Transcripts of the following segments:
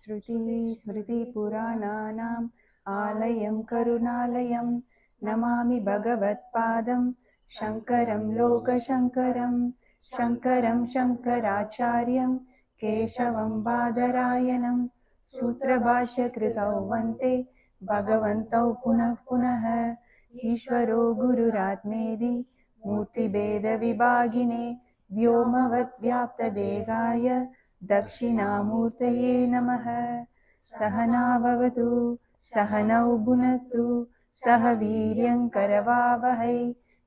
श्रुतिस्मृतिपुराणानाम् आलयं करुणालयं नमामि भगवत्पादं शङ्करं लोकशङ्करं शङ्करं शङ्कराचार्यं केशवं बादरायणं सूत्रभाष्यकृतौ वन्दे भगवन्तौ पुनः पुनः ईश्वरो गुरुरात्मेदि मूर्तिभेदविभागिने व्योमवद्व्याप्तदेहाय दक्षिणामूर्तये नमः। सहना भवतु सहनौ भुनक्तु सह वीर्यं करवावहै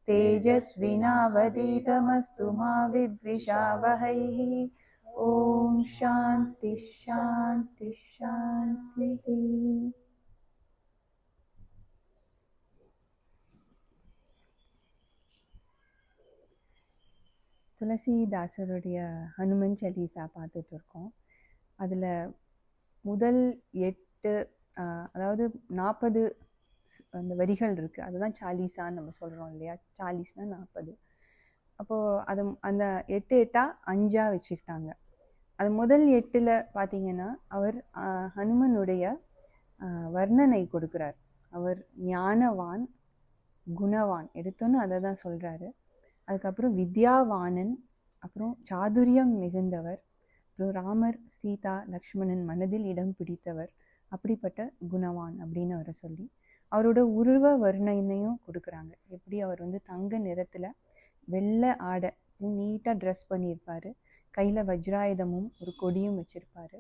तेजस्विनावधीतमस्तु मा विद्विषावहै। ॐ शान्ति शान्ति शान्तिः। துளசிதாசருடைய ஹனுமன் சாலிசா பார்த்துட்டு இருக்கோம். அதில் முதல் 8 அதாவது 40 அந்த வரிகள் இருக்குது. அதுதான் சாலிசான்னு நம்ம சொல்கிறோம் இல்லையா. சாலிஸ்னால் 40. அப்போது அது அந்த 8 5 வச்சுக்கிட்டாங்க. அது முதல் 8ல் பார்த்தீங்கன்னா அவர் ஹனுமனுடைய வர்ணனை கொடுக்குறார். அவர் ஞானவான் குணவான் எடுத்தோன்னு அதை தான் சொல்கிறாரு. அதுக்கப்புறம் வித்யாவானன், அப்புறம் சாதுரியம் மிகுந்தவர், அப்புறம் ராமர் சீதா லக்ஷ்மணன் மனதில் இடம் பிடித்தவர், அப்படிப்பட்ட குணவான் அப்படின்னு அவரை சொல்லி அவரோட உருவ வர்ணனையும் கொடுக்குறாங்க. எப்படி அவர் தங்க நிறத்தில் வெள்ளை ஆடை நீட்டாக ட்ரெஸ் பண்ணியிருப்பார், கையில் வஜ்ராயுதமும் ஒரு கொடியும் வச்சுருப்பார்,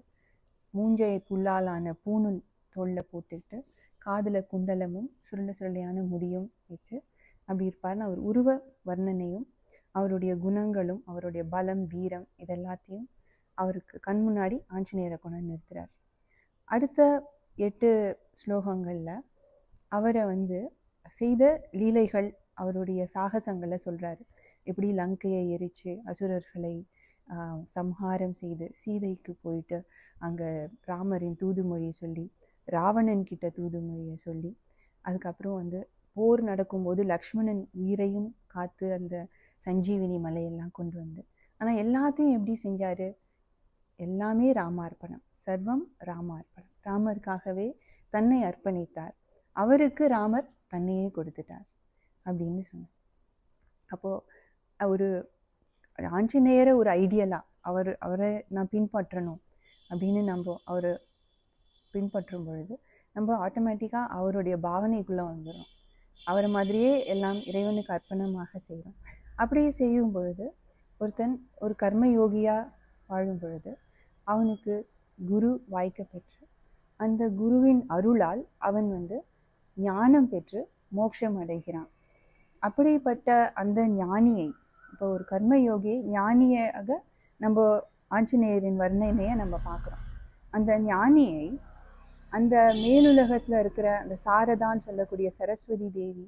மூஞ்சை புல்லாலான பூணூல் தோளில் போட்டுக்கிட்டு காதில் குண்டலமும் சுருளையான முடியும் வச்சு அப்படி இருப்பார்னு அவர் உருவ வர்ணனையும் அவருடைய குணங்களும் அவருடைய பலம் வீரம் இதெல்லாத்தையும் அவருக்கு கண் முன்னாடி ஆஞ்சநேயரை கொண்டு நிறுத்துறார். அடுத்த 8 ஸ்லோகங்களில் அவரை செய்த லீலைகள் அவருடைய சாகசங்களை சொல்கிறாரு. எப்படி லங்கையை எரித்து அசுரர்களை சம்ஹாரம் செய்து சீதைக்கு போயிட்டு அங்கே ராமரின் தூதுமொழியை சொல்லி ராவணன் கிட்ட தூதுமொழியை சொல்லி அதுக்கப்புறம் போர் நடக்கும்போது லக்ஷ்மணன் உயிரையும் காத்து அந்த சஞ்சீவினி மலையெல்லாம் கொண்டு ஆனால் எல்லாத்தையும் எப்படி செஞ்சார்? எல்லாமே ராமார்ப்பணம், சர்வம் ராமார்ப்பணம். ராமருக்காகவே தன்னை அர்ப்பணித்தார். அவருக்கு ராமர் தன்னையே கொடுத்துட்டார் அப்படின்னு சொன்னார். அப்போது ஒரு ஆஞ்சநேயரை ஒரு ஐடியலாக அவரை நான் பின்பற்றணும் அப்படின்னு நம்ம அவர் பின்பற்றும் பொழுது நம்ம ஆட்டோமேட்டிக்காக அவருடைய பாவனைக்குள்ளே வந்துடும். அவரை மாதிரியே எல்லாம் இறைவனுக்கு அர்ப்பணமாக செய்கிறோம். அப்படியே செய்யும் பொழுது ஒருத்தன் ஒரு கர்மயோகியாக வாழும் பொழுது அவனுக்கு குரு வாய்க்க பெற்று அந்த குருவின் அருளால் அவன் ஞானம் பெற்று மோட்சம் அடைகிறான். அப்படிப்பட்ட அந்த ஞானியை இப்போ ஒரு கர்மயோகி ஞானியாக நம்ம ஆஞ்சநேயரின் வர்ணனையை நம்ம பார்க்குறோம். அந்த ஞானியை அந்த மேலுலகத்தில் இருக்கிற அந்த சாரதான்னு சொல்லக்கூடிய சரஸ்வதி தேவி,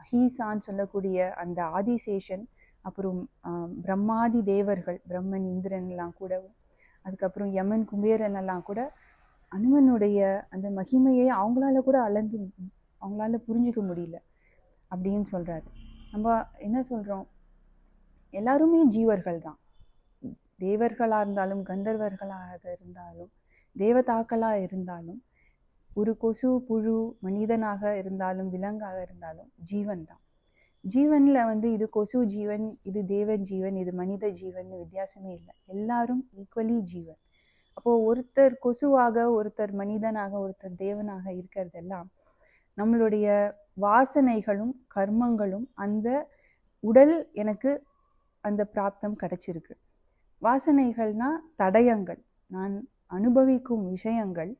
அஹீசான்னு சொல்லக்கூடிய அந்த ஆதிசேஷன், அப்புறம் பிரம்மாதி தேவர்கள் பிரம்மன் இந்திரன்லாம் கூட, அதுக்கப்புறம் யமன் குபேரன் எல்லாம் கூட அனுமனுடைய அந்த மகிமையை அவங்களால புரிஞ்சிக்க முடியல அப்படின்னு சொல்கிறாரு. நம்ம என்ன சொல்கிறோம்? எல்லாருமே ஜீவர்கள் தான். தேவர்களாக இருந்தாலும் கந்தர்வர்களாக இருந்தாலும் தேவதாக்களாக இருந்தாலும் ஒரு கொசு புழு மனிதனாக இருந்தாலும் விலங்காக இருந்தாலும் ஜீவன் தான். ஜீவனில் இது கொசு ஜீவன், இது தேவன் ஜீவன், இது மனித ஜீவன் வித்தியாசமே இல்லை. எல்லாரும் ஈக்குவலி ஜீவன். அப்போது ஒருத்தர் கொசுவாக ஒருத்தர் மனிதனாக ஒருத்தர் தேவனாக இருக்கிறதெல்லாம் நம்மளுடைய வாசனைகளும் கர்மங்களும். அந்த உடல் எனக்கு அந்த பிராப்தம் கிடைச்சிருக்கு. வாசனைகள்னால் தடயங்கள், நான் அனுபவிக்கும் விஷயங்கள்.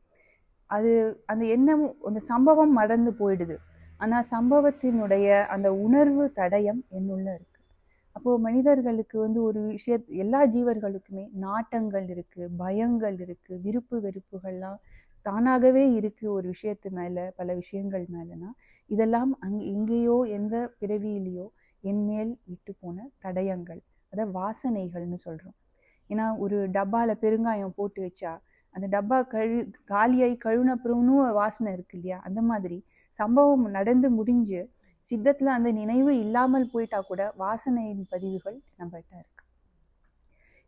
அது அந்த எண்ணமும் அந்த சம்பவம் மறந்து போயிடுது. ஆனால் சம்பவத்தினுடைய அந்த உணர்வு தடயம் என்னுள்ள இருக்குது. அப்போது மனிதர்களுக்கு ஒரு எல்லா ஜீவர்களுக்குமே நாட்டங்கள் இருக்குது, பயங்கள் இருக்குது, விருப்பு வெறுப்புகள்லாம் தானாகவே இருக்குது. ஒரு விஷயத்து மேலே பல விஷயங்கள் மேலேனா இதெல்லாம் எங்கேயோ எந்த பிறவியிலையோ என்மேல் விட்டு போன தடயங்கள், அதை வாசனைகள்னு சொல்கிறோம். ஏன்னா ஒரு டப்பாவில் பெருங்காயம் போட்டு வச்சா அந்த டப்பா காலியாகி கழுவுனப்புறம்னு வாசனை இருக்கு இல்லையா. அந்த மாதிரி சம்பவம் நடந்து முடிஞ்சு சித்தத்தில் அந்த நினைவு இல்லாமல் போயிட்டா கூட வாசனையின் பதிவுகள் நம்மகிட்ட இருக்கு.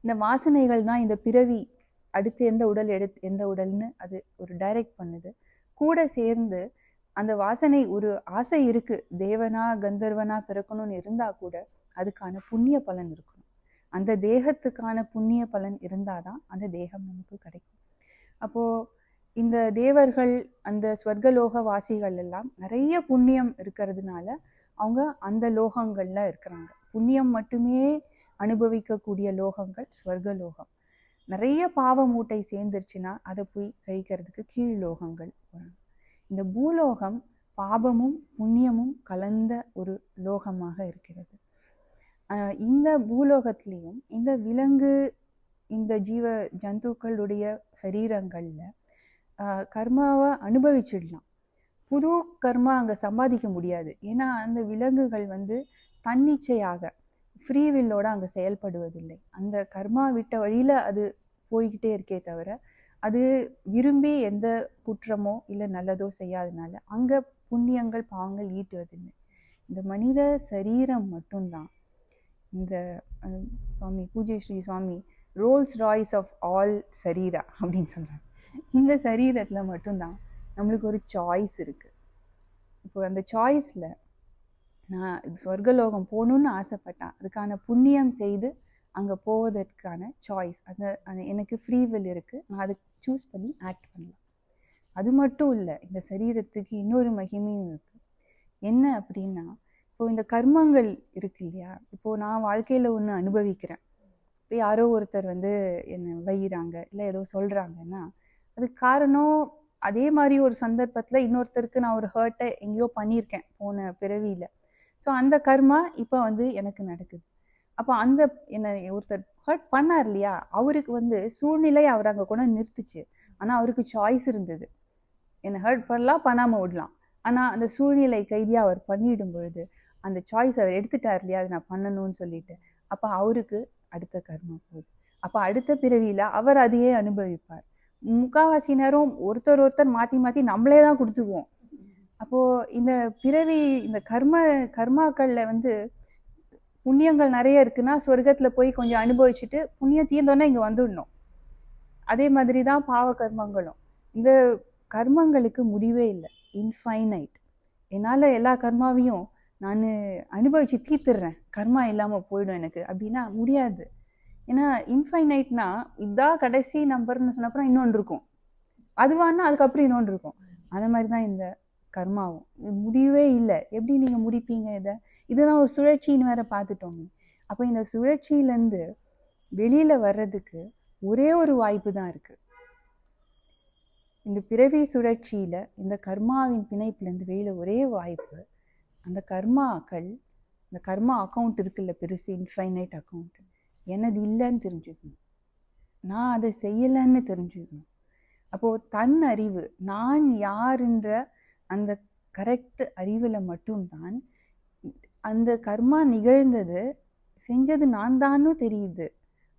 இந்த வாசனைகள் தான் இந்த பிறவி அடுத்து எந்த உடல்னு அது ஒரு டைரக்ட் பண்ணுது. கூட சேர்ந்து அந்த வாசனை ஒரு ஆசை இருக்கு, தேவனா கந்தர்வனா பிறக்கணும்னு இருந்தா கூட அதுக்கான புண்ணிய பலன் இருக்கணும். அந்த தேகத்துக்கான புண்ணிய பலன் இருந்தாதான் அந்த தேகம் நமக்கு கிடைக்கும். அப்போ இந்த தேவர்கள் அந்த ஸ்வர்கலோக வாசிகள் எல்லாம் நிறைய புண்ணியம் இருக்கிறதுனால அவங்க அந்த லோகங்கள்ல இருக்கிறாங்க. புண்ணியம் மட்டுமே அனுபவிக்கக்கூடிய லோகங்கள் ஸ்வர்கலோகம். நிறைய பாவ மூட்டை சேர்ந்துருச்சுன்னா அதை போய் கழிக்கிறதுக்கு கீழ் லோகங்கள் போகிறாங்க. இந்த பூலோகம் பாபமும் புண்ணியமும் கலந்த ஒரு லோகமாக இருக்கிறது. இந்த பூலோகத்திலையும் இந்த விலங்கு இந்த ஜீவ ஜந்துக்களுடைய சரீரங்களில் கர்மாவை அனுபவிச்சிடலாம். புது கர்மா அங்கே சம்பாதிக்க முடியாது. ஏன்னா அந்த விலங்குகள் தன்னிச்சையாக ஃப்ரீவில்லோட அங்கே செயல்படுவதில்லை. அந்த கர்மா விட்ட வழியில் அது போய்கிட்டே இருக்கே தவிர அது விரும்பி எந்த குற்றமோ இல்லை நல்லதோ செய்யாதனால அங்கே புண்ணியங்கள் பாவங்கள் ஈட்டுவதில்லை. இந்த மனித சரீரம் மட்டும்தான் இந்த சுவாமி பூஜ்ய ஸ்ரீ சுவாமி ரோல்ஸ் ராய்ஸ் ஆஃப் ஆல் சரீரா அப்படின்னு சொல்கிறாங்க. இந்த சரீரத்தில் மட்டும்தான் நம்மளுக்கு ஒரு சாய்ஸ் இருக்குது. இப்போ அந்த சாய்ஸில் நான் சொர்க்கலோகம் போகணுன்னு ஆசைப்பட்டேன், அதுக்கான புண்ணியம் செய்து அங்கே போவதற்கான சாய்ஸ் அது எனக்கு ஃப்ரீ வில் இருக்குது. நான் அதை சூஸ் பண்ணி ஆக்ட் பண்ணலாம். அது மட்டும் இல்லை, இந்த சரீரத்துக்கு இன்னொரு மகிமையும் இருக்குது. என்ன அப்படின்னா, இப்போ இந்த கர்மங்கள் இருக்கு இல்லையா, இப்போது நான் வாழ்க்கையில் ஒன்று அனுபவிக்கிறேன். இப்போ யாரோ ஒருத்தர் என்னை வைகிறாங்க இல்லை ஏதோ சொல்கிறாங்கன்னா அதுக்கு காரணம் அதே மாதிரி ஒரு சந்தர்ப்பத்தில் இன்னொருத்தருக்கு நான் ஒரு ஹர்ட்டை எங்கேயோ பண்ணியிருக்கேன் போன பிறவியில். ஸோ அந்த கர்மா இப்போ எனக்கு நடக்குது. அப்போ என்னை ஒருத்தர் ஹர்ட் பண்ணார் இல்லையா, அவருக்கு சூழ்நிலை அவர் அங்கே கூட நிறுத்துச்சு. ஆனால் அவருக்கு சாய்ஸ் இருந்தது, என்னை ஹர்ட் பண்ணலாம் பண்ணாமல் விடலாம். ஆனால் அந்த சூழ்நிலை கைதியாக அவர் பண்ணிடும் பொழுது அந்த சாய்ஸ் அவர் எடுத்துட்டார் இல்லையா, அதை நான் பண்ணணும்னு சொல்லிட்டு. அப்போ அவருக்கு அடுத்த கர்மா போகுது. அப்போ அடுத்த பிறவியில் அவர் அதையே அனுபவிப்பார். முக்கால்வாசி நேரம் ஒருத்தர் மாற்றி மாற்றி நம்மளே தான் கொடுத்துக்குவோம். அப்போது இந்த பிறவி இந்த கர்மாக்களில் புண்ணியங்கள் நிறைய இருக்குன்னா சொர்க்கத்தில் போய் கொஞ்சம் அனுபவிச்சுட்டு புண்ணியம் தீர்ந்தோன்னே இங்கே வந்துடணும். அதே மாதிரி தான் பாவ கர்மங்களும். இந்த கர்மங்களுக்கு முடிவே இல்லை, இன்ஃபைனைட். என்னால் எல்லா கர்மாவையும் நான் அனுபவித்து தீர்த்துடுறேன், கர்மா இல்லாமல் போயிடும் எனக்கு அப்படின்னா முடியாது. ஏன்னா இன்ஃபைனைட்னா இதான் கடைசி நம்பர்னு சொன்னப்பறம் இன்னொன்று இருக்கும், அதுவானா அதுக்கப்புறம் இன்னொன்று இருக்கும். அந்த மாதிரி தான் இந்த கர்மாவும், முடிவே இல்லை. எப்படி நீங்கள் முடிப்பீங்க இதுதான் ஒரு சுழற்சின்னு வேற பார்த்துட்டோங்க. அப்போ இந்த சுழற்சியிலேருந்து வெளியில் வர்றதுக்கு ஒரே ஒரு வாய்ப்பு தான் இருக்குது. இந்த பிறவி சுழற்சியில் இந்த கர்மாவின் பிணைப்புலேருந்து வெளியில் ஒரே வாய்ப்பு, அந்த கர்மாக்கள், இந்த கர்மா அக்கௌண்ட் இருக்குல்ல பெருசு இன்ஃபைனைட் அக்கௌண்ட், எனது இல்லைன்னு தெரிஞ்சுக்கணும், நான் அதை செய்யலைன்னு தெரிஞ்சுக்கணும். அப்போது தன் அறிவு, நான் யாருன்ற அந்த கரெக்ட் அறிவில் மட்டும்தான் அந்த கர்மா நிகழ்ந்தது செஞ்சது நான் தான்னு தெரியுது.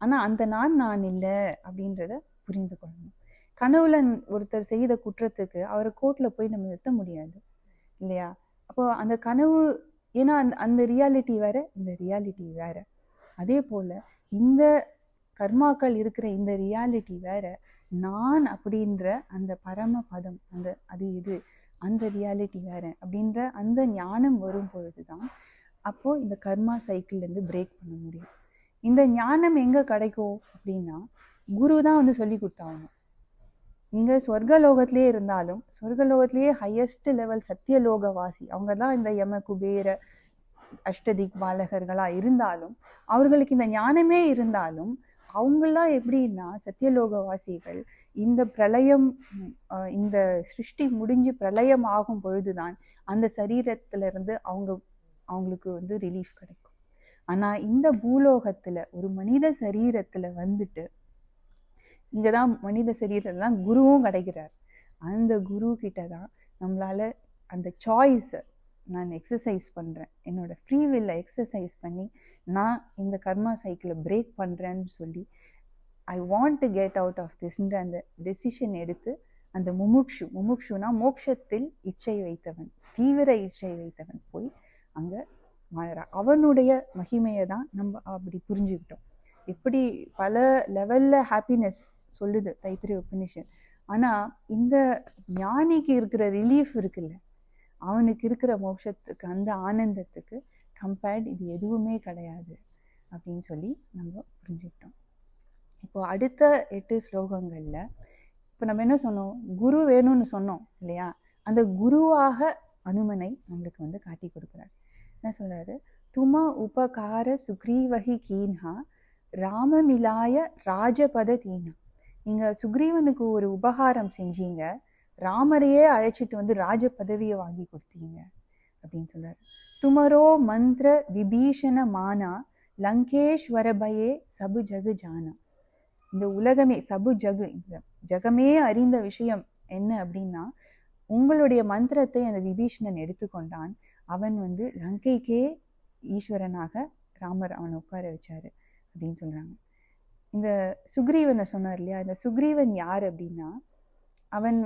ஆனால் அந்த நான் இல்லை அப்படின்றத புரிந்து கொள்ளணும். கனவுல ஒருத்தர் செய்த குற்றத்துக்கு அவரை கோர்ட்டில் போய் நம்ம நிறுத்த முடியாது இல்லையா. அப்போ அந்த கனவு, ஏன்னா அந்த ரியாலிட்டி வேற, இந்த ரியாலிட்டி வேற. அதே போல் இந்த கர்மாக்கள் இருக்கிற இந்த ரியாலிட்டி வேற, நான் அப்படின்ற அந்த பரமபதம் அந்த ரியாலிட்டி வேற அப்படின்ற அந்த ஞானம் வரும் பொழுது தான் அப்போது இந்த கர்மா சைக்கிள்லேருந்து பிரேக் பண்ண முடியும். இந்த ஞானம் எங்கே கிடைக்கும் அப்படின்னா, குரு தான் சொல்லி கொடுத்தாங்க. நீங்கள் சொர்க்கலோகத்திலே இருந்தாலும், சொர்க்கலோகத்திலேயே ஹையஸ்ட் லெவல் சத்தியலோகவாசி அவங்க தான் இந்த யம குபேர அஷ்டதிக் பாலகர்களாக இருந்தாலும், அவர்களுக்கு இந்த ஞானமே இருந்தாலும், அவங்களாம் எப்படின்னா சத்தியலோகவாசிகள் இந்த பிரளயம், இந்த சிருஷ்டி முடிஞ்சு பிரளயம் ஆகும் பொழுதுதான் அந்த சரீரத்திலிருந்து அவங்களுக்கு ரிலீஃப் கிடைக்கும். ஆனால் இந்த பூலோகத்தில் ஒரு மனித சரீரத்தில் இங்கே தான் மனித சரீரத்தில் தான் குருவும் கிடைக்கிறார். அந்த குரு கிட்ட தான் நம்மளால் அந்த சாய்ஸை நான் எக்ஸசைஸ் பண்ணுறேன், என்னோடய ஃப்ரீ வில்லை எக்ஸசைஸ் பண்ணி நான் இந்த கர்மா சைக்கிளை பிரேக் பண்ணுறேன்னு சொல்லி I want to get out of திஸ்ன்ற அந்த டெசிஷன் எடுத்து அந்த முமுக்ஷுனா மோட்சத்தில் இச்சை வைத்தவன், தீவிர இச்சை வைத்தவன் போய் அங்கே வாழறான். அவனுடைய மகிமையை தான் நம்ம அப்படி புரிஞ்சுக்கிட்டோம். எப்படி பல லெவலில் ஹாப்பினஸ் சொல்லுது தைத்திரிய உபநிஷத். ஆனால் இந்த ஞானிக்கு இருக்கிற ரிலீஃப் இருக்குல்ல, அவனுக்கு இருக்கிற மோட்சத்துக்கு, அந்த ஆனந்தத்துக்கு கம்பேர்ட் இது எதுவுமே கிடையாது அப்படின்னு சொல்லி நம்ம புரிஞ்சுக்கிட்டோம். இப்போ அடுத்த 8 ஸ்லோகங்களில் இப்போ நம்ம என்ன சொன்னோம், குரு வேணும்னு சொன்னோம் இல்லையா, அந்த குருவாக அனுமனை நம்மளுக்கு காட்டி கொடுக்குறாரு. என்ன சொல்றாரு, தும உபகார சுக்ரீவகி கீன்ஹா ராமமிலாய ராஜபத தீனா. நீங்கள் சுக்ரீவனுக்கு ஒரு உபகாரம் செஞ்சீங்க, ராமரையே அழைச்சிட்டு ராஜ பதவியை வாங்கி கொடுத்தீங்க அப்படின்னு சொல்றாரு. துமரோ மந்திர விபீஷண மானா லங்கேஸ்வரபயே சபு ஜகு ஜானா. இந்த உலகமே சபு ஜகு, இந்த ஜகமே அறிந்த விஷயம் என்ன அப்படின்னா, உங்களுடைய மந்திரத்தை அந்த விபீஷணன் எடுத்துக்கொண்டான். அவன் லங்கைக்கே ஈஸ்வரனாக ராமர் அவனை உட்கார வச்சாரு அப்படின்னு சொல்றாங்க. இந்த சுக்ரீவனை சொன்னார் இல்லையா, இந்த சுக்ரீவன் யார் அப்படின்னா, அவன்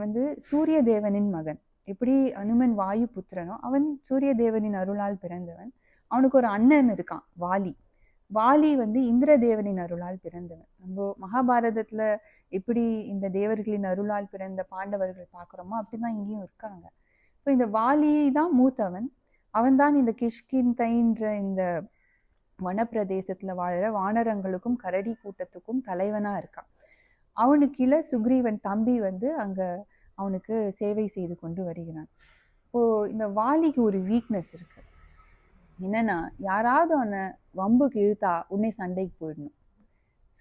சூரிய தேவனின் மகன். எப்படி அனுமன் வாயு புத்திரனோ, அவன் சூரிய தேவனின் அருளால் பிறந்தவன். அவனுக்கு ஒரு அண்ணன் இருக்கான், வாலி. வாலி இந்திரதேவனின் அருளால் பிறந்தவன். நம்ம மகாபாரதத்துல எப்படி இந்த தேவர்களின் அருளால் பிறந்த பாண்டவர்கள் பார்க்குறோமோ அப்படிதான் இங்கேயும் இருக்காங்க. இப்போ இந்த வாலி தான் மூத்தவன். அவன்தான் இந்த கிஷ்கிந்தைன்ற இந்த வனப்பிரதேசத்துல வாழற வானரங்களுக்கும் கரடி கூட்டத்துக்கும் தலைவனா இருக்கான். அவனுக்கு கீழே சுக்ரீவன் தம்பி அங்க அவனுக்கு சேவை செய்து கொண்டு வருகிறான். இப்போ இந்த வாலிக்கு ஒரு வீக்னஸ் இருக்கு. என்னன்னா, யாராவது அவனை வம்புக்கு இழுத்தா உடனே சண்டைக்கு போயிடணும்.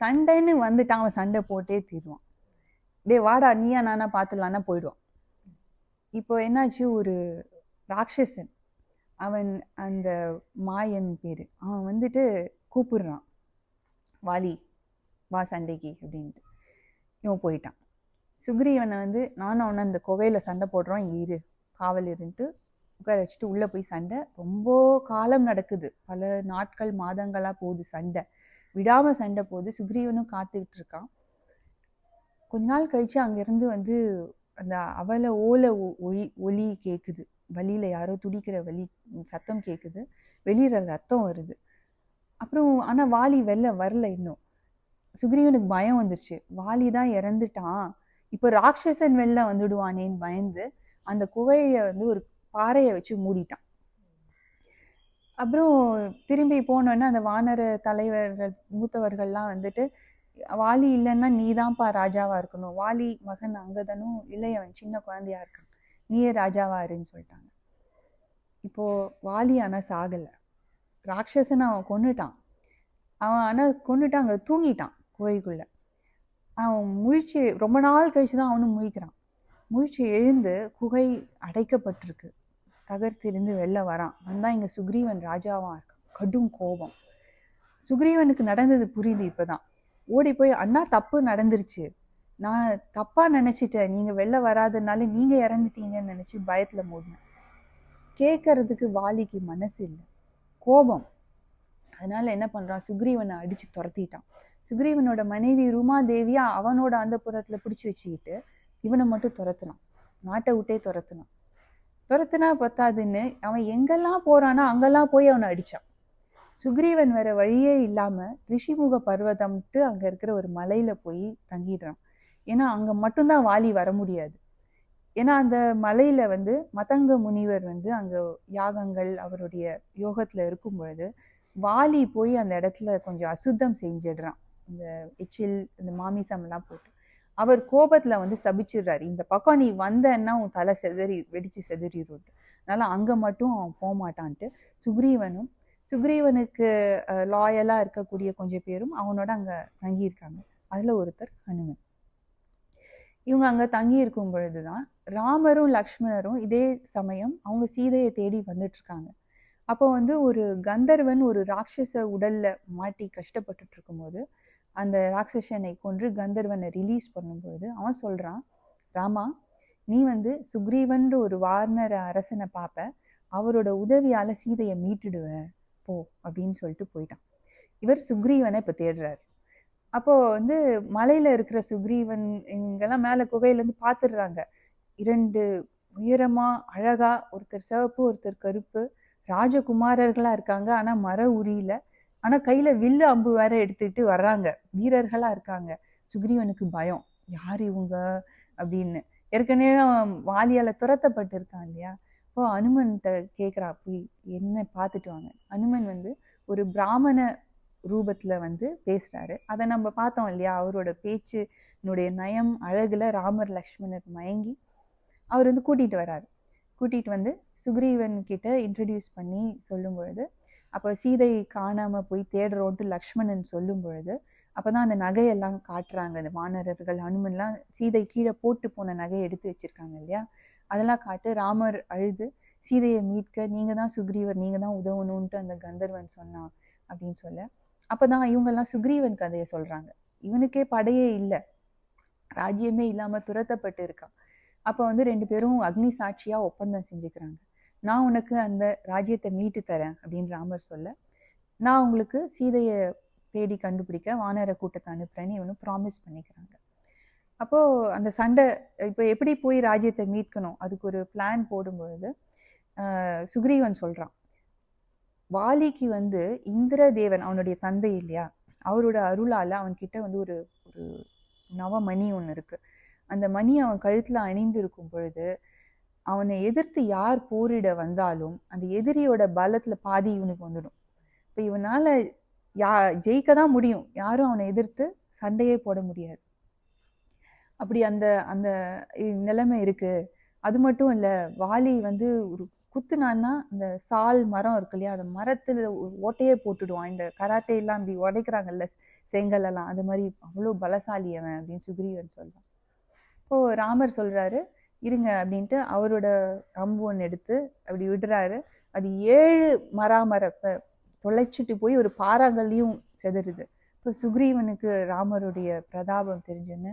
சண்டைன்னு வந்துட்டான், அவன் சண்டை போட்டே தீருவான். டே வாடா நீயா நானா பார்த்துடலான்னா போயிடுவான். இப்போ என்னாச்சு, ஒரு ராட்சசன், அவன் அந்த மாயன் பேர், அவன் கூப்பிடுறான், வாலி வா சண்டைக்கு அப்படின்ட்டு. இவன் போயிட்டான். சுக்ரீவனை நானும் அவனை அந்த குகையில் சண்டை போடுறோம், இங்கே இரு, காவல் இருந்துட்டு உட்கார வச்சுட்டு உள்ளே போய் சண்டை. ரொம்ப காலம் நடக்குது, பல நாட்கள் மாதங்களாக போகுது சண்டை, விடாமல் சண்டை போகுது. சுக்ரீவனும் காத்துக்கிட்டு இருக்கான். கொஞ்ச நாள் கழித்து அங்கேருந்து அந்த அவல ஓலை ஒலி கேட்குது. வழியில் யாரோ துடிக்கிற வலி சத்தம் கேட்குது, வெளியிற ரத்தம் வருது. அப்புறம் ஆனால் வாலி வெளில வரல. இன்னும் சுக்ரீவனுக்கு பயம் வந்துருச்சு, வாலி தான் இறந்துட்டான், இப்போ ராட்சசன் வெளில வந்துடுவானேன்னு பயந்து அந்த குகையை ஒரு பாறையை வச்சு மூடிட்டான். அப்புறம் திரும்பி போனோன்னா அந்த வானர தலைவர்கள் மூத்தவர்கள்லாம் வாலி இல்லைன்னா நீ தான்ப்பா ராஜாவாக இருக்கணும், வாலி மகன் அங்கதனும் இளையவன் சின்ன குழந்தையா இருக்கான், நீயே ராஜாவா இருன்னு சொல்லிட்டாங்க. இப்போது வாலி ஆனால் சாகலை, ராட்சசனை அவன் கொன்னுட்டான். அவன் ஆனால் கொன்னுட்டு அங்கே தூங்கிட்டான் குகைக்குள்ளே. அவன் முழிச்சு ரொம்ப நாள் கழிச்சு தான் அவனும் முழிக்கிறான். முழிச்சு எழுந்து குகை அடைக்கப்பட்டிருக்கு, தகர்த்திருந்து வெளில வரான். வந்தால் இங்கே சுக்ரீவன் ராஜாவாக இருக்கான். கடும் கோபம். சுக்ரீவனுக்கு நடந்தது புரியுது. இப்போ தான் ஓடி போய், அண்ணா தப்பு நடந்துருச்சு, நான் தப்பாக நினச்சிட்டேன், நீங்கள் வெளில வராதனால நீங்கள் இறந்துட்டீங்கன்னு நினச்சி பயத்தில் மூடினேன். கேட்கறதுக்கு வாலிக்கு மனசு இல்லை, கோபம். அதனால என்ன பண்ணுறான், சுக்ரீவனை அடித்து துரத்திட்டான். சுக்ரீவனோட மனைவி ரூமாதேவியா அவனோட அந்த புறத்தில் பிடிச்சி வச்சுக்கிட்டு இவனை மட்டும் துரத்துனான், நாட்டை விட்டே துரத்துனான். துரத்துனா பத்தாதுன்னு அவன் எங்கெல்லாம் போகிறானோ அங்கெல்லாம் போய் அவனை அடித்தான். சுக்ரீவன் வேற வழியே இல்லாமல் ரிஷிமுக பர்வதம்ட்டு அங்கே இருக்கிற ஒரு மலையில் போய் தங்கிடுறான். ஏன்னா அங்கே மட்டும்தான் வாலி வர முடியாது. ஏன்னா அந்த மலையில் மதங்க முனிவர் அங்கே யாகங்கள் அவருடைய யோகத்தில் இருக்கும் பொழுது வாலி போய் அந்த இடத்துல கொஞ்சம் அசுத்தம் செஞ்சிடுறான், இந்த எச்சில் இந்த மாமிசம்லாம் போட்டு. அவர் கோபத்தில் சபிச்சிடுறாரு, இந்த பக்கம் நீ வந்தன்னா உன் தலை வெடிச்சு செதறிடும், அதனால் அங்கே மட்டும் அவன் போகமாட்டான்ட்டு சுக்ரீவனும் சுக்ரீவனுக்கு லாயலாக இருக்கக்கூடிய கொஞ்சம் பேரும் அவனோட அங்கே தங்கியிருக்காங்க. அதில் ஒருத்தர் ஹனுமன். இவங்க அங்கே தங்கி இருக்கும் பொழுது தான் ராமரும் லக்ஷ்மணரும் இதே சமயம் அவங்க சீதையை தேடி வந்துட்டுருக்காங்க. அப்போ ஒரு கந்தர்வன் ஒரு ராட்சச உடலில் மாட்டி கஷ்டப்பட்டுட்டு இருக்கும்போது அந்த ராட்சசனை கொன்று கந்தர்வனை ரிலீஸ் பண்ணும்போது அவன் சொல்கிறான், ராமா நீ சுக்ரீவன்ற ஒரு வானர அரசனை பார்ப்ப, அவரோட உதவியால் சீதையை மீட்டுடுவ போ அப்படின்னு சொல்லிட்டு போயிட்டான். இவர் சுக்ரீவனை இப்போ தேடுறாரு. அப்போது மலையில் இருக்கிற சுக்ரீவன் இங்கெல்லாம் மேலே குகையிலேருந்து பார்த்துடுறாங்க. 2 உயரமாக அழகாக, ஒருத்தர் சிவப்பு ஒருத்தர் கருப்பு, ராஜகுமாரர்களாக இருக்காங்க. ஆனால் மர உரியில், ஆனால் கையில் வில்லு அம்பு வேற எடுத்துக்கிட்டு வர்றாங்க, வீரர்களாக இருக்காங்க. சுக்ரீவனுக்கு பயம், யார் இவங்க அப்படின்னு. ஏற்கனவே அவன் வாலியால துரத்தப்பட்டு இருக்கான் இல்லையா. இப்போ அனுமன்கிட்ட கேட்குறா, போய் என்ன பார்த்துட்டு வாங்க. அனுமன் வந்து ஒரு பிராமண ரூபத்தில் வந்து பேசுகிறாரு. அதை நம்ம பார்த்தோம் இல்லையா. அவரோட பேச்சினுடைய நயம் அழகில் ராமர் லக்ஷ்மணர் மயங்கி அவர் வந்து கூட்டிகிட்டு வர்றாரு. கூட்டிகிட்டு வந்து சுக்ரீவன் கிட்ட இன்ட்ரடியூஸ் பண்ணி சொல்லும் பொழுது, அப்போ சீதை காணாமல் போய் தேடுறோன்ட்டு லக்ஷ்மணன் சொல்லும் பொழுது, அப்போ தான் அந்த நகையெல்லாம் காட்டுறாங்க. அந்த வானரர்கள் ஹனுமன்லாம் சீதை கீழே போட்டு போன நகையை எடுத்து வச்சுருக்காங்க இல்லையா. அதெல்லாம் காட்டு ராமர் அழுது, சீதையை மீட்க நீங்கள் தான் சுக்ரீவர், நீங்கள் தான் உதவணுன்ட்டு அந்த கந்தர்வன் சொன்னான் அப்படின்னு சொல்ல, அப்போ தான் இவங்கெல்லாம் சுக்ரீவன் கதையை சொல்கிறாங்க. இவனுக்கே படையே இல்லை, ராஜ்யமே இல்லாமல் துரத்தப்பட்டு இருக்கான். அப்போ வந்து 2 பேரும் அக்னி சாட்சியாக ஒப்பந்தம் செஞ்சுக்கிறாங்க. நான் உனக்கு அந்த ராஜ்யத்தை மீட்டு தரேன் அப்படின்னு ராமர் சொல்ல, நான் உங்களுக்கு சீதையை தேடி கண்டுபிடிக்க வானர கூட்டத்தை அனுப்புறேன்னு இவனும் ப்ராமிஸ் பண்ணிக்கிறாங்க. அப்போது அந்த சண்டை இப்போ எப்படி போய் ராஜ்யத்தை மீட்கணும் அதுக்கு ஒரு பிளான் போடும்பொழுது சுக்ரீவன் சொல்கிறான், வாலிக்கு வந்து இந்திரதேவன் அவனுடைய தந்தை இல்லையா, அவரோட அருளால் அவன்கிட்ட வந்து ஒரு ஒரு நவமணி ஒன்று இருக்குது. அந்த மணி அவன் கழுத்தில் அணிந்து இருக்கும் பொழுது அவனை எதிர்த்து யார் போரிட வந்தாலும் அந்த எதிரியோட பலத்தில் பாதி இவனுக்கு வந்துடும். இப்போ இவனால் ஜெயிக்க தான் முடியும், யாரும் அவனை எதிர்த்து சண்டையே போட முடியாது. அப்படி அந்த அந்த நிலைமை இருக்குது. அது மட்டும் இல்லை, வாலி வந்து ஒரு குத்துனான்னா அந்த சால் மரம் இருக்கு இல்லையா, அந்த மரத்தில் ஓட்டையே போட்டுடுவான். இந்த கராத்தையெல்லாம் அப்படி உடைக்கிறாங்கல்ல செங்கலெல்லாம், அது மாதிரி அவ்வளோ பலசாலி அவன் அப்படின்னு சுக்ரீவன் சொல்கிறான். இப்போது ராமர் சொல்கிறாரு இருங்க அப்படின்ட்டு அவரோட அம்பு ஒன்று எடுத்து அப்படி விடுறாரு. அது 7 மரத்தை தொலைச்சிட்டு போய் ஒரு பாறாங்கல்லையும் செதறுது. இப்போ சுக்ரீவனுக்கு ராமருடைய பிரதாபம் தெரிஞ்சுன்னு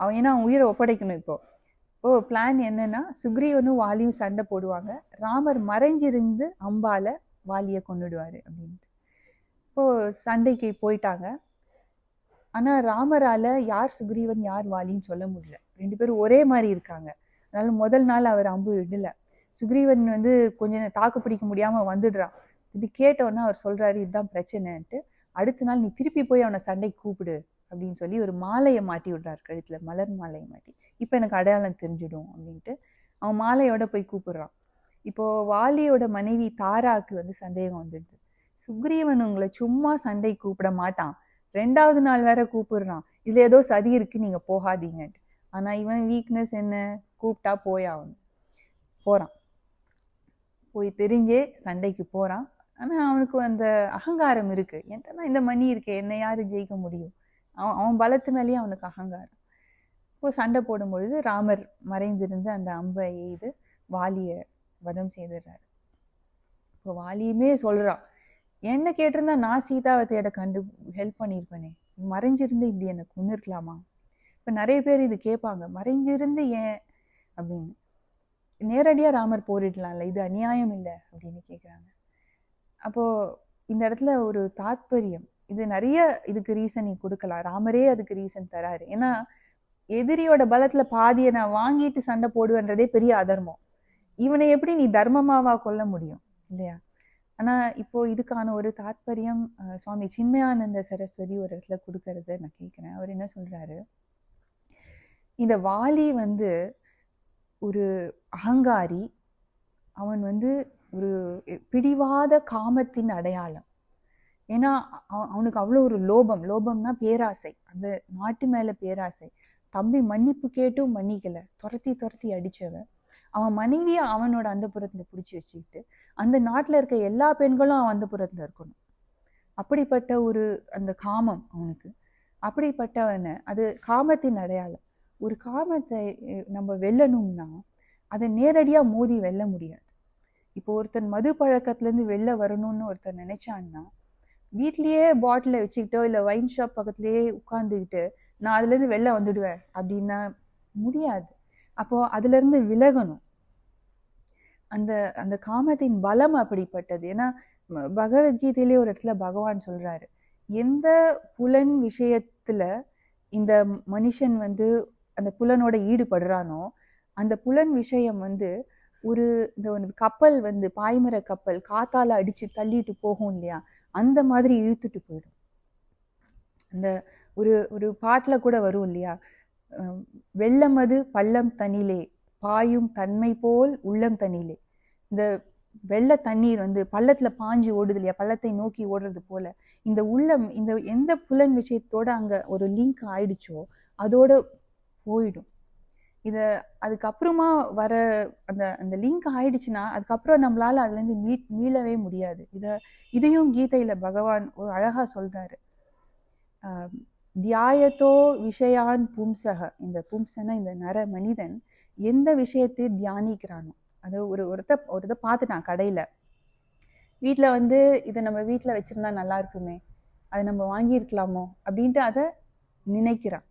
அவன், ஏன்னா அவன் உயிரை ஒப்படைக்கணும். இப்போ பிளான் என்னன்னா, சுக்ரீவனும் வாலியும் சண்டை போடுவாங்க, ராமர் மறைஞ்சிருந்து அம்பால வாலியை கொண்டுடுவார் அப்படின்ட்டு. இப்போது சண்டைக்கு போயிட்டாங்க. ஆனால் ராமரால் யார் சுக்ரீவன் யார் வாலின்னு சொல்ல முடியல. 2 பேரும் ஒரே மாதிரி இருக்காங்க. அதனால முதல் நாள் அவர் அம்பு விடலை. சுக்ரீவன் வந்து கொஞ்சம் தாக்கு பிடிக்க முடியாமல் வந்துடுறான். இது கேட்டோன்னா அவர் சொல்கிறாரு, இதுதான் பிரச்சனைன்ட்டு. அடுத்த நாள் நீ திருப்பி போய் அவனை சண்டைக்கு கூப்பிடு அப்படின்னு சொல்லி ஒரு மாலையை மாட்டி விடுறார் கழுத்தில், மலர் மாலையை மாட்டி. இப்போ எனக்கு அடையாளம் தெரிஞ்சிடும் அப்படின்ட்டு அவன் மாலையோட போய் கூப்பிடுறான். இப்போது வாலியோட மனைவி தாராவுக்கு வந்து சந்தேகம் வந்துடுது, சுக்ரீவன் உங்களை சும்மா சண்டை கூப்பிட மாட்டான், 2வது நாள் வேற கூப்பிடுறான், இதில் ஏதோ சதி இருக்குது, நீங்கள் போகாதீங்கன்ட்டு. ஆனால் இவன் வீக்னஸ் என்ன, கூப்பிட்டா போயாகணும். போகிறான், போய் தெரிஞ்சே சண்டைக்கு போகிறான். ஆனால் அவனுக்கு அந்த அகங்காரம் இருக்குது, என்கிட்ட தான் இந்த மணி இருக்கு, என்னை யார் ஜெயிக்க முடியும், அவன் பலத்தினாலேயே அவனுக்கு அகங்காரம். இப்போ சண்டை போடும்பொழுது ராமர் மறைந்திருந்து அந்த அம்பை எய்து வாலியை வதம் செய்துடுறாரு. இப்போ வாலியுமே சொல்கிறான், என்ன கேட்டிருந்தா நான் சீதாவை தேட ஹெல்ப் பண்ணியிருப்பேனே, மறைஞ்சிருந்து இப்படி எனக்கு கொண்டு இருக்கலாமா. இப்போ நிறைய பேர் இது கேட்பாங்க, மறைஞ்சிருந்து ஏன் அப்படின்னு. நேரடியாக ராமர் போரிடலாம்ல, இது அநியாயம் இல்லை அப்படின்னு கேட்குறாங்க. அப்போது இந்த இடத்துல ஒரு தாத்பரியம், இது நிறைய இதுக்கு ரீசன் கொடுக்கலாம், ராமரே அதுக்கு ரீசன் தராரு. ஏன்னா எதிரியோட பலத்தில் பாதியை நான் வாங்கிட்டு சண்டை போடுவேன்றதே பெரிய அதர்மம், இவனை எப்படி நீ தர்மமாவா கொல்ல முடியும் இல்லையா. ஆனால் இப்போது இதுக்கான ஒரு தாத்பரியம் சுவாமி சின்மயானந்த சரஸ்வதி ஒரு இடத்துல கொடுக்கறத நான் கேட்குறேன். அவர் என்ன சொல்கிறாரு, இந்த வாலி வந்து ஒரு அகங்காரி, அவன் வந்து ஒரு பிடிவாத காமத்தின் அடையாளம். ஏன்னா அவனுக்கு அவ்வளோ ஒரு லோபம்னா பேராசை, அந்த நாட்டு மேலே பேராசை. தம்பி மன்னிப்பு கேட்டும் மன்னிக்கலை, துரத்தி அடித்தவன். அவன் மனைவியை அவனோட அந்தப்புறத்தில் பிடிச்சி வச்சுக்கிட்டு அந்த நாட்டில் இருக்க எல்லா பெண்களும் அவன் அந்தப்புறத்தில் இருக்கணும். அப்படிப்பட்ட ஒரு அந்த காமம் அவனுக்கு. அப்படிப்பட்டவனை, அது காமத்தின் அடையாளம். ஒரு காமத்தை நம்ம வெல்லணும்னா அதை நேரடியாக மோதி வெல்ல முடியாது. இப்போ ஒருத்தன் மது பழக்கத்துலேருந்து வெளில வரணும்னு ஒருத்தன் நினைச்சான்னா, வீட்லேயே பாட்டிலை வச்சுக்கிட்டோ இல்லை வைன் ஷாப் பக்கத்துலேயே உட்காந்துக்கிட்டு நான் அதுலேருந்து வெளில வந்துடுவேன் அப்படின்னா முடியாது. அப்போது அதுலேருந்து விலகணும். அந்த அந்த காமத்தின் பலம் அப்படிப்பட்டது. ஏன்னா பகவத்கீதையிலே ஒரு இடத்துல பகவான் சொல்கிறாரு, எந்த புலன் விஷயத்தில் இந்த மனுஷன் வந்து அந்த புலனோட ஈடுபடுறானோ அந்த புலன் விஷயம் வந்து ஒரு கப்பல் வந்து பாய்மர கப்பல் காத்தால அடித்து தள்ளிட்டு போகும் இல்லையா, அந்த மாதிரி இழுத்துட்டு போயிடும். அந்த ஒரு ஒரு பாட்டில் கூட வரும் இல்லையா, வெள்ளமது பள்ளம் தனிலே பாயும் தன்மை போல் உள்ளம் தனிலே. இந்த வெள்ள தண்ணீர் வந்து பள்ளத்துல பாஞ்சு ஓடுது இல்லையா, பள்ளத்தை நோக்கி ஓடுறது போல இந்த உள்ளம், இந்த எந்த புலன் விஷயத்தோட அங்க ஒரு லிங்க் ஆயிடுச்சோ அதோட போயிடும். இதை அதுக்கப்புறமா வர அந்த அந்த லிங்க் ஆயிடுச்சுன்னா அதுக்கப்புறம் நம்மளால அதுலேருந்து மீளவே முடியாது. இதையும் கீதையில பகவான் ஒரு அழகா சொல்றாரு. தியாயத்தோ விஷயான் பும்சக, இந்த பும்சன இந்த நர மனிதன் எந்த விஷயத்தை தியானிக்கிறானோ, அது ஒரு இதை பார்த்துட்டான் கடையில், வீட்டில் வந்து இதை நம்ம வீட்டில் வச்சுருந்தா நல்லா இருக்குமே, அதை நம்ம வாங்கியிருக்கலாமோ அப்படின்ட்டு அதை நினைக்கிறான்.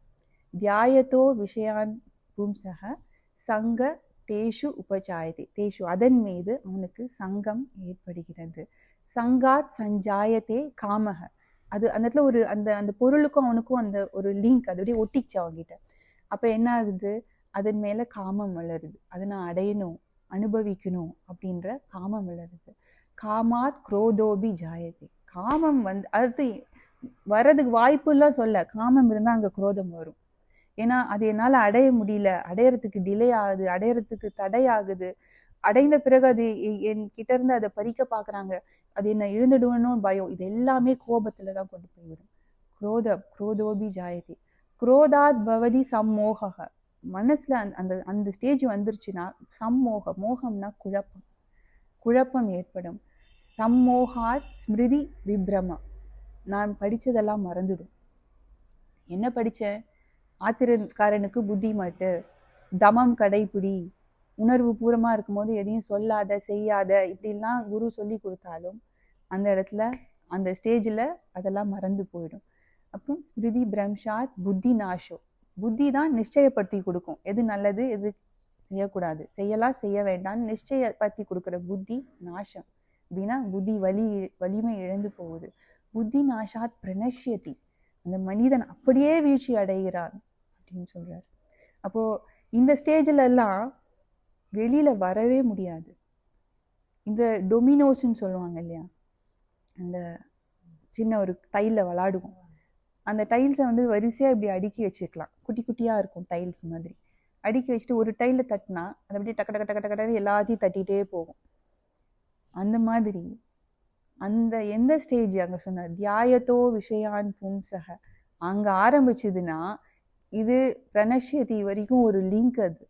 தியாயத்தோ விஷயான் பும்சக சங்க தேஷு உபஜாயதே, தேஷு அதன் மீது அவனுக்கு சங்கம் ஏற்படுகிறது. சங்காத் சஞ்சாயத்தே காமக, அது அந்த இடத்துல ஒரு அந்த அந்த பொருளுக்கும் அவனுக்கும் அந்த ஒரு லிங்க் அது அப்படியே ஒட்டிச்சு அவங்கிட்ட. அப்போ என்ன ஆகுது, அதன் மேலே காமம் வளருது, அதை நான் அடையணும் அனுபவிக்கணும் அப்படின்ற காமம் வளருது. காமாத் குரோதோபி ஜாயதே, காமம் வந்து அடுத்து வர்றதுக்கு வாய்ப்புலாம் சொல்ல, காமம் இருந்தால் அங்கே குரோதம் வரும். ஏன்னா அது என்னால் அடைய முடியல, அடையறதுக்கு டிலே ஆகுது, அடையறதுக்கு தடை ஆகுது, அடைந்த பிறகு அது என்கிட்ட இருந்து அதை பறிக்க பார்க்குறாங்க, அது என்ன இழந்துடுவனும் பயம், இது எல்லாமே கோபத்தில் தான் கொண்டு போய்விடும். குரோதோபி ஜாயதே குரோதாத் பவதி சம்மோக, மனசில் அந்த அந்த ஸ்டேஜ் வந்துருச்சுன்னா சம்மோக, மோகம்னா குழப்பம் ஏற்படும். சம்மோகாத் ஸ்மிருதி விப்ரம, நான் படித்ததெல்லாம் மறந்துடும். என்ன படித்தேன், ஆத்திரக்காரனுக்கு புத்தி மாட்டு, தமம் கடைப்பிடி, உணர்வு பூர்வமாக இருக்கும்போது எதையும் சொல்லாத செய்யாத இப்படிலாம் குரு சொல்லி கொடுத்தாலும் அந்த இடத்துல அந்த ஸ்டேஜில் அதெல்லாம் மறந்து போயிடும். அப்புறம் ஸ்மிருதி பிரம்ஷாத் புத்தி நாஷோ, புத்தி தான் நிச்சயப்படுத்தி கொடுக்கும் எது நல்லது எது செய்யக்கூடாது, செய்யலாம் செய்ய வேண்டாம்னு நிச்சயப்படுத்தி கொடுக்குற புத்தி நாசம். அப்படின்னா புத்தி வலிமை இழந்து போகுது. புத்தி நாஷாத் பிரணஷ்யதி, அந்த மனிதன் அப்படியே வீழ்ச்சி அடைகிறான் அப்படின்னு சொல்றார். அப்போ இந்த ஸ்டேஜில் எல்லாம் வெளியில வரவே முடியாது. இந்த டொமினோஸ்ன்னு சொல்லுவாங்க இல்லையா, அந்த சின்ன ஒரு டைலில் விளாடுவோம், அந்த டைல்ஸை வந்து வரிசையாக இப்படி அடுக்கி வச்சுக்கலாம், குட்டி குட்டியாக இருக்கும் டைல்ஸ் மாதிரி அடுக்கி வச்சுட்டு ஒரு டைலில் தட்டினா அது அப்படியே டக்க டக்க டக்க டக்கு எல்லாத்தையும் தட்டிகிட்டே போகும். அந்த மாதிரி அந்த எந்த ஸ்டேஜ் அங்கே சொன்னார், தியாயத்தோ விஷயான் பும்சக, அங்கே ஆரம்பிச்சதுன்னா இது பிரணஷ்யதி வரைக்கும் ஒரு லிங்க். அது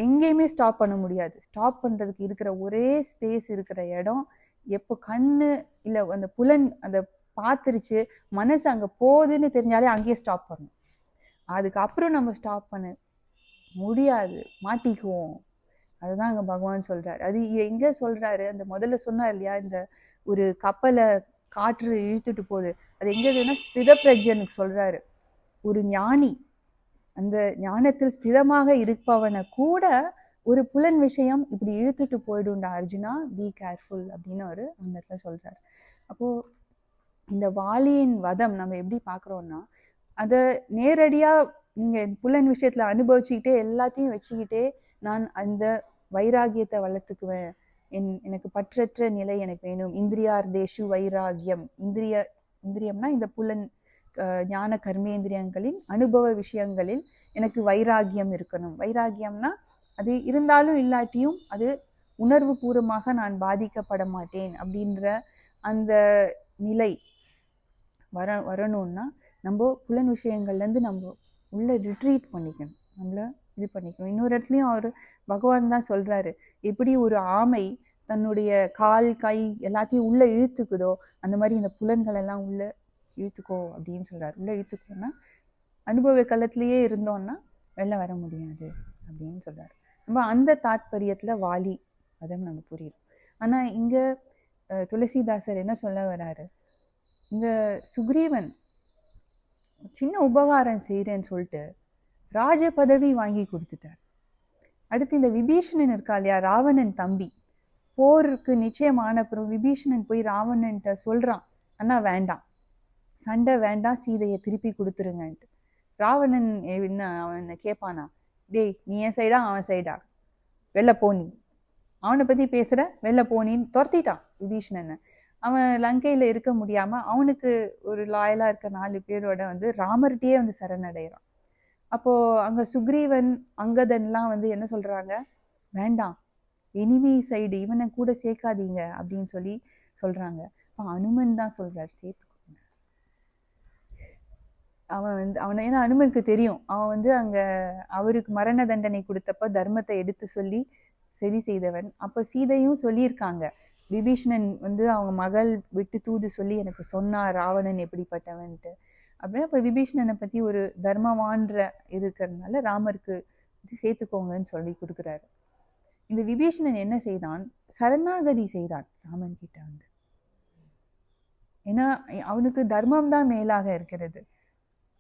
எங்கேயுமே ஸ்டாப் பண்ண முடியாது. ஸ்டாப் பண்ணுறதுக்கு இருக்கிற ஒரே ஸ்பேஸ் இருக்கிற இடம் எப்போ கண்ணு இல்லை அந்த புலன் அதை பார்த்துருச்சு, மனசு அங்கே போகுதுன்னு தெரிஞ்சாலே அங்கேயே ஸ்டாப் பண்ணணும். அதுக்கப்புறம் நம்ம ஸ்டாப் பண்ண முடியாது, மாட்டிக்குவோம். அதுதான் அங்கே பகவான் சொல்கிறார். அது எங்கே சொல்கிறாரு, அந்த முதல்ல சொன்னார் இல்லையா, இந்த ஒரு கப்பலை காற்று இழுத்துட்டு போகுது, அது எங்கே இருக்குதுன்னா ஸ்திதப்பிரஜனுக்கு சொல்கிறாரு. ஒரு ஞானி அந்த ஞானத்தில் ஸ்திதமாக இருப்பவனை கூட ஒரு புலன் விஷயம் இப்படி இழுத்துட்டு போயிடும்டா அர்ஜுனா, பி கேர்ஃபுல் அப்படின்னு அவர் அந்த இடத்துல சொல்கிறார். அப்போது இந்த வாலியின் வதம் நம்ம எப்படி பார்க்குறோன்னா, அதை நேரடியாக நீங்கள் புலன் விஷயத்தில் அனுபவிச்சுக்கிட்டே எல்லாத்தையும் வச்சுக்கிட்டே நான் அந்த வைராகியத்தை வளர்த்துக்குவேன், எனக்கு பற்றற்ற நிலை எனக்கு வேணும், இந்திரியார்தேஷு வைராகியம், இந்திரியம்னா இந்த புலன் ஞான கர்மேந்திரியங்களின் அனுபவ விஷயங்களில் எனக்கு வைராகியம் இருக்கணும். வைராகியம்னா அது இருந்தாலும் இல்லாட்டியும் அது உணர்வு பூர்வமாக நான் பாதிக்கப்பட மாட்டேன் அப்படின்ற அந்த நிலை வரணும்னா நம்ம புலன் விஷயங்கள்லேருந்து நம்ம உள்ள ரிட்ரீட் பண்ணிக்கணும், நம்மளை இது பண்ணிக்கணும். இன்னொரு இடத்துலையும் அவர் பகவான் தான் சொல்கிறாரு, எப்படி ஒரு ஆமை தன்னுடைய கால் கை எல்லாத்தையும் உள்ளே இழுத்துக்குதோ அந்த மாதிரி இந்த புலன்கள் எல்லாம் உள்ளே இழுத்துக்கோ அப்படின்னு சொல்கிறார். உள்ளே இழுத்துக்கோன்னா அனுபவ களத்திலேயே இருந்தோன்னா வெளில வர முடியாது அப்படின்னு சொல்கிறார். நம்ம அந்த தாத்பரியத்தில் வாலி அதம் நம்ம புரியும். ஆனால் இங்கே துளசிதாசர் என்ன சொல்ல வராரு, இந்த சுக்ரீவன் சின்ன உபகாரம் செய்கிறேன்னு சொல்லிட்டு ராஜ பதவி வாங்கி கொடுத்துட்டார். அடுத்து இந்த விபீஷணன் இருக்கா இல்லையா, ராவணன் தம்பி, போருக்கு நிச்சயமான அப்புறம் விபீஷணன் போய் ராவணன்ட்ட சொல்கிறான், அண்ணா வேண்டாம், சண்டை வேண்டாம், சீதையை திருப்பி கொடுத்துருங்கன்ட்டு. ராவணன் என்ன அவன் கேட்பானா, டேய் நீ என் சைடா அவன் சைடா, வெளில போனி, அவனை பற்றி பேசுகிற வெளில போனின்னு துரத்திட்டான் விபீஷணனை. அவன் லங்கையில் இருக்க முடியாமல் அவனுக்கு ஒரு லாயலாக இருக்க 4 பேரோட வந்து ராமர்கிட்டயே வந்து சரணடைகிறான். அப்போது அங்கே சுக்ரீவன் அங்கதன்லாம் வந்து என்ன சொல்கிறாங்க, வேண்டாம் எனிமி சைடு இவனை கூட சேர்க்காதீங்க அப்படின்னு சொல்லி சொல்கிறாங்க. அப்போ அனுமன் தான் சொல்கிறார், சேர்த்துக்கோங்க. அவன் வந்து ஏன்னா அனுமனுக்கு தெரியும், அவன் வந்து அங்கே அவருக்கு மரண தண்டனை கொடுத்தப்ப தர்மத்தை எடுத்து சொல்லி சரி செய்தவன். அப்போ சீதையும் சொல்லியிருக்காங்க, விபீஷணன் வந்து அவங்க மகள் விட்டு தூது சொல்லி எனக்கு சொன்னார் ராவணன் எப்படிப்பட்டவன்ட்டு அப்படின்னா. இப்போ விபீஷணனை பற்றி ஒரு தர்மவான்ற இருக்கிறதுனால ராமருக்கு இது சேர்த்துக்கோங்கன்னு சொல்லி கொடுக்குறாரு. இந்த விபீஷணன் என்ன செய்தான், சரணாகதி செய்தான் ராமன் கிட்ட வந்து. ஏன்னா அவனுக்கு தர்மம் தான் மேலாக இருக்கிறது.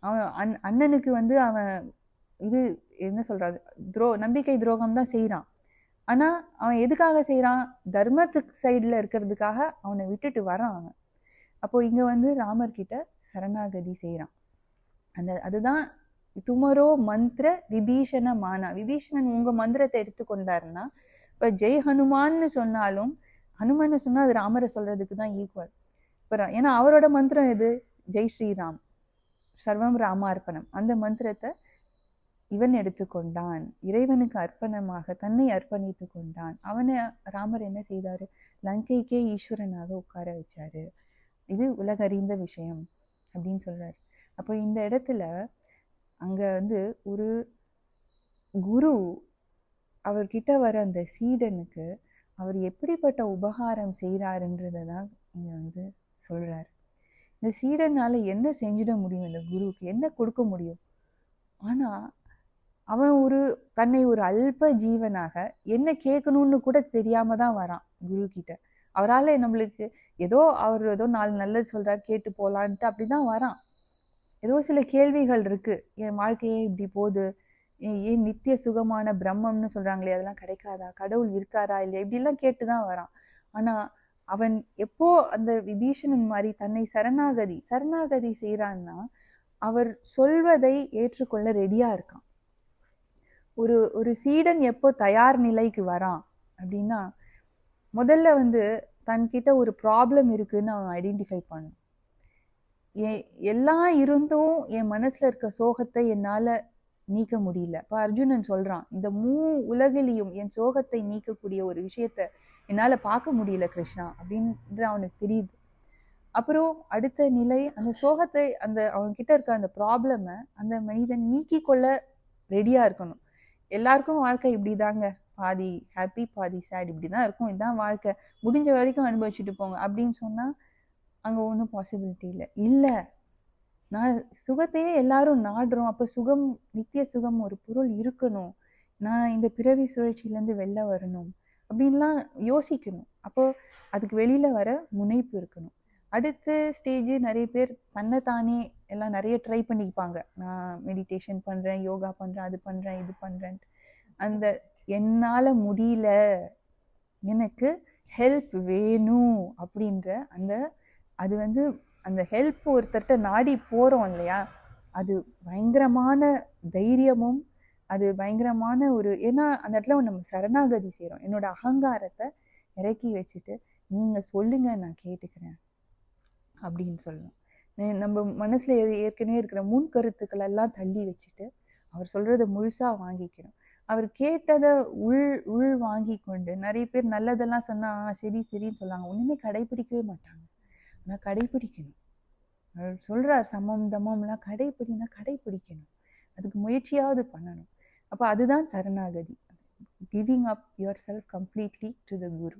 அவன் அண்ணனுக்கு வந்து அவன் இது என்ன சொல்றாரு, நம்பிக்கை துரோகம் தான் செய்கிறான். ஆனால் அவன் எதுக்காக செய்கிறான், தர்மத்துக்கு சைடில் இருக்கிறதுக்காக அவனை விட்டுட்டு வரான் அவன். அப்போது இங்கே வந்து ராமர்கிட்ட சரணாகதி செய்கிறான். அதுதான் துமரோ மந்திர விபீஷண மானா. விபீஷணன் உங்கள் மந்திரத்தை எடுத்துக்கொண்டாருன்னா, இப்போ ஜெய் ஹனுமான்னு சொன்னாலும் ஹனுமனை சொன்னால் அது ராமரை சொல்கிறதுக்கு தான் ஈக்குவல். இப்போ ஏன்னா அவரோட மந்திரம் எது, ஜெய் ஸ்ரீராம் சர்வம் ராமார்ப்பணம். அந்த மந்திரத்தை இவன் எடுத்துக்கொண்டான், இறைவனுக்கு அர்ப்பணமாக தன்னை அர்ப்பணித்து கொண்டான். அவனை ராமர் என்ன செய்தார், லங்கைக்கே ஈஸ்வரனாக உட்கார வச்சாரு. இது உலகறிந்த விஷயம் அப்படின்னு சொல்றாரு. அப்போ இந்த இடத்துல அங்கே வந்து ஒரு குரு அவர்கிட்ட வர அந்த சீடனுக்கு அவர் எப்படிப்பட்ட உபகாரம் செய்கிறாருன்றதை தான் இங்கே வந்து சொல்கிறார். இந்த சீடனால் என்ன செஞ்சிட முடியும், இந்த குருவுக்கு என்ன கொடுக்க முடியும்? ஆனால் அவன் தன்னை ஒரு அல்ப ஜீவனாக என்ன கேட்கணும்னு கூட தெரியாம தான் வரான் குரு கிட்ட. அவரால் நம்மளுக்கு அவர் ஏதோ 4 நல்லது சொல்றாரு கேட்டு போலான்ட்டு அப்படிதான் வரான். ஏதோ சில கேள்விகள் இருக்கு, என் வாழ்க்கையே இப்படி போகுது, ஏன் நித்திய சுகமான பிரம்மம்னு சொல்றாங்களே அதெல்லாம் கிடைக்காதா, கடவுள் இருக்காரா இல்லையா, இப்படிலாம் கேட்டுதான் வரான். ஆனா அவன் எப்போ அந்த விபீஷணன் மாதிரி தன்னை சரணாகதி செய்யறான்னா அவர் சொல்வதை ஏற்றுக்கொள்ள ரெடியா இருக்கான். ஒரு சீடன் எப்போ தயார் நிலைக்கு வரான் அப்படின்னா, முதல்ல வந்து தன்கிட்ட ஒரு ப்ராப்ளம் இருக்குன்னு அவன் ஐடென்டிஃபை பண்ணும். எல்லாம் இருந்தும் என் மனசுல இருக்க சோகத்தை என்னால் நீக்க முடியல. இப்போ அர்ஜுனன் சொல்றான், இந்த உலகிலையும் என் சோகத்தை நீக்கக்கூடிய ஒரு விஷயத்த என்னால் பார்க்க முடியல கிருஷ்ணா அப்படின்ற அவனுக்கு தெரியுது. அப்புறம் அடுத்த நிலை, அந்த சோகத்தை அவன்கிட்ட இருக்க அந்த ப்ராப்ளமை அந்த மனிதன் நீக்கி கொள்ள ரெடியாக இருக்கணும். எல்லாருக்கும் வாழ்க்கை இப்படி தாங்க, பாதி ஹாப்பி பாதி சேட், இப்படி தான் இருக்கும், இதுதான் வாழ்க்கை, முடிஞ்ச வரைக்கும் அனுபவிச்சுட்டு போங்க அப்படின்னு சொன்னால் அங்கே ஒன்றும் பாசிபிலிட்டி இல்லை. நான் சுகத்தையே எல்லாரும் நாடுறோம், அப்போ சுகம், நித்திய சுகம் ஒரு பொருள் இருக்கணும், நான் இந்த பிறவி சுழற்சியிலேருந்து வெளில வரணும் அப்படின்லாம் யோசிக்கணும். அப்போது அதுக்கு வெளியில் வர முனைப்பு இருக்கணும். அடுத்த ஸ்டேஜ், நிறைய பேர் தன்னைத்தானே எல்லாம் நிறைய ட்ரை பண்ணிப்பாங்க. நான் மெடிடேஷன் பண்ணுறேன், யோகா பண்ணுறேன், அது பண்ணுறேன், இது பண்ணுறேன்ட்டு. அந்த என்னால் முடியல, எனக்கு ஹெல்ப் வேணும் அப்படின்ற அது வந்து அந்த ஹெல்ப் ஒருத்தர்கிட்ட நாடி போகிறோம் இல்லையா, அது பயங்கரமான தைரியமும் அது பயங்கரமான ஏன்னா அந்த இடத்துல நம்ம சரணாகதி செய்கிறோம். என்னோட அகங்காரத்தை இறக்கி வச்சுட்டு நீங்கள் சொல்லுங்க நான் கேட்டுக்கிறேன் அப்படின்னு சொல்லணும். நம்ம மனசில் ஏற்கனவே இருக்கிற முன் கருத்துக்கள் எல்லாம் தள்ளி வச்சுட்டு அவர் சொல்கிறத முழுசாக வாங்கிக்கணும். அவர் கேட்டதை உள் வாங்கி கொண்டு, நிறைய பேர் நல்லதெல்லாம் சொன்னால் சரி சரின்னு சொல்லாங்க, ஒன்றுமே கடைப்பிடிக்கவே மாட்டாங்க. ஆனால் கடைப்பிடிக்கணும். அவர் சொல்கிறார் சமம் தமம்லாம் கடைப்பிடிக்கணும், அதுக்கு முயற்சியாவது பண்ணணும். அப்போ அதுதான் சரணாகதி, giving up yourself completely to the guru.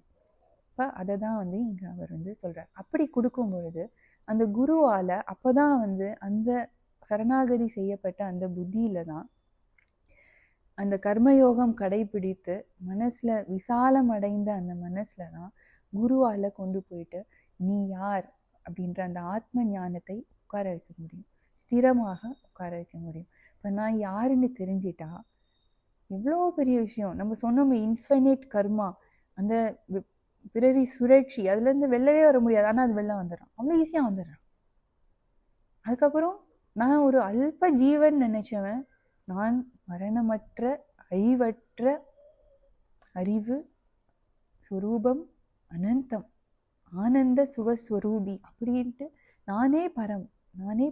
அப்போ அதை தான் வந்து இங்கே அவர் வந்து சொல்கிறார். அப்படி கொடுக்கும் பொழுது அந்த குருவால் அப்போ தான் வந்து அந்த சரணாகதி செய்யப்பட்ட அந்த புத்தியில் தான் அந்த கர்மயோகம் கடைபிடித்து மனசில் விசாலம் அடைந்த அந்த மனசில் தான் குருவால் கொண்டு போயிட்டு நீ யார் அப்படின்ற அந்த ஆத்ம ஞானத்தை உட்கார வைக்க முடியும், ஸ்திரமாக உட்கார வைக்க முடியும். இப்போ நான் யாருன்னு தெரிஞ்சிட்டா எவ்வளோ பெரிய விஷயம். நம்ம சொன்னோம் இன்ஃபைனைட் கர்மா, அந்த பிறவி சுழற்சி, அதுலேருந்து வெளிலவே வர முடியாது, ஆனால் அது வெளில வந்துடும், அவ்வளோ ஈஸியாக வந்துடுறான். அதுக்கப்புறம் நான் ஒரு அல்ப ஜீவன் நினைச்சவன், நான் மரணமற்ற அழிவற்ற அறிவு சுரூபம் அனந்தம் ஆனந்த சுகஸ்வரூபி அப்படின்ட்டு நானே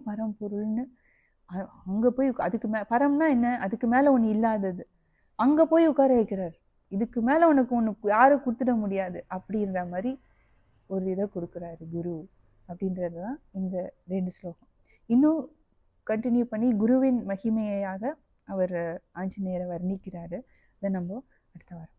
பரம்பொருள்னு அங்கே போய் அதுக்கு பரம்னா என்ன, அதுக்கு மேலே ஒன்று இல்லாதது, அங்கே போய் உட்கார வைக்கிறார். இதுக்கு மேலே உனக்கு ஒன்று யாரும் கொடுத்துட முடியாது அப்படின்ற மாதிரி ஒரு இதை கொடுக்குறாரு குரு அப்படின்றது தான் இந்த 2 ஸ்லோகம். இன்னும் கண்டினியூ பண்ணி குருவின் மகிமையாக அவர் ஆஞ்சநேயரை வர்ணிக்கிறாரு. அதை நம்ம அடுத்த வாரம்